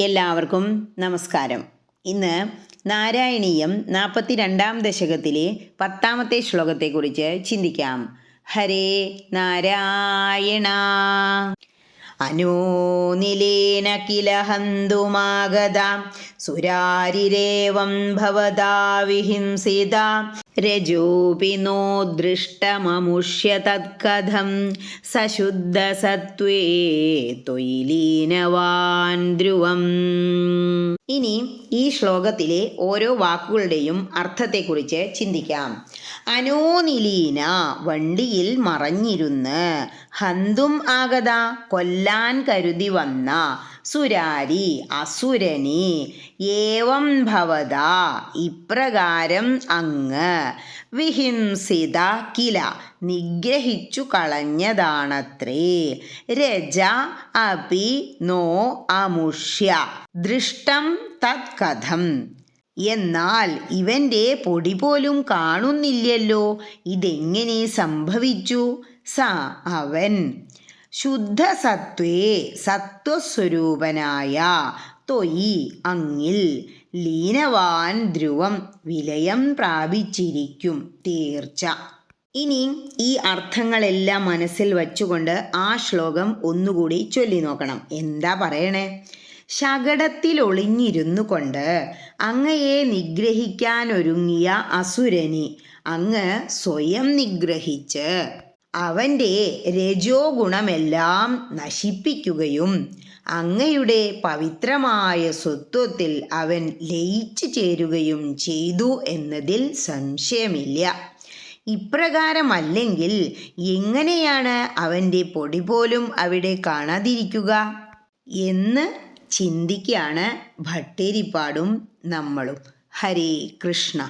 എല്ലാവർക്കും നമസ്കാരം. ഇന്ന് നാരായണീയം 42-ാം ദശകത്തിലെ 10-ാമത്തെ ശ്ലോകത്തെക്കുറിച്ച് ചിന്തിക്കാം. ഹരേ നാരായണ. അനോനിലേന കില ഹന്തുമാഗത സുരാരിരേവം ഭവതാ വിഹിംസിത രജോപി നോദൃഷ്ടമമുഷ്യ തത്കഥം സശുദ്ധസത്വേ ത്വയി ലീനവാൻ ധ്രുവം. ഇനി ഈ ശ്ലോകത്തിലെ ഓരോ വാക്കുകളുടെയും അർത്ഥത്തെക്കുറിച്ച് ചിന്തിക്കാം. അനോനിലീന വണ്ടിയിൽ മറഞ്ഞിരുന്ന്, ഹന്തും ആഗത കൊല്ലാൻ കരുതി വന്ന, സുരാരി അസുരനെ, ഏവം ഭവത ഇപ്രകാരം അങ്ങ്, വിഹിംസിത കില നിഗ്രഹിച്ചു കളഞ്ഞതാണത്രേ, രജ അപി നോ അമുഷ്യ ദൃഷ്ടം തത്കഥം എന്നാൽ ഇവൻ്റെ പൊടി പോലും കാണുന്നില്ലല്ലോ, ഇതെങ്ങനെ സംഭവിച്ചു? സ അവൻ, ശുദ്ധസത്വേ സത്വസ്വരൂപനായ, ത്വയി അങ്ങിൽ, ലീനവാൻ ധ്രുവം വിലയം പ്രാപിച്ചിരിക്കും തീർച്ച. ഇനി ഈ അർത്ഥങ്ങളെല്ലാം മനസ്സിൽ വച്ചുകൊണ്ട് ആ ശ്ലോകം ഒന്നുകൂടി ചൊല്ലി നോക്കണം. എന്താ പറയണേ? ശകടത്തിൽ ഒളിഞ്ഞിരുന്നു കൊണ്ട് അങ്ങയെ നിഗ്രഹിക്കാനൊരുങ്ങിയ അസുരനെ അങ്ങ് സ്വയം നിഗ്രഹിച്ച് അവൻ്റെ രജോ ഗുണമെല്ലാം നശിപ്പിക്കുകയും അങ്ങയുടെ പവിത്രമായ സ്വത്വത്തിൽ അവൻ ലയിച്ചു ചേരുകയും ചെയ്തു എന്നതിൽ സംശയമില്ല. ഇപ്രകാരമല്ലെങ്കിൽ എങ്ങനെയാണ് അവൻ്റെ പൊടി പോലും അവിടെ കാണാതിരിക്കുക എന്ന് ചിന്തിക്കുകയാണ് ഭട്ടേരിപ്പാടും നമ്മളും. ഹരേ കൃഷ്ണ.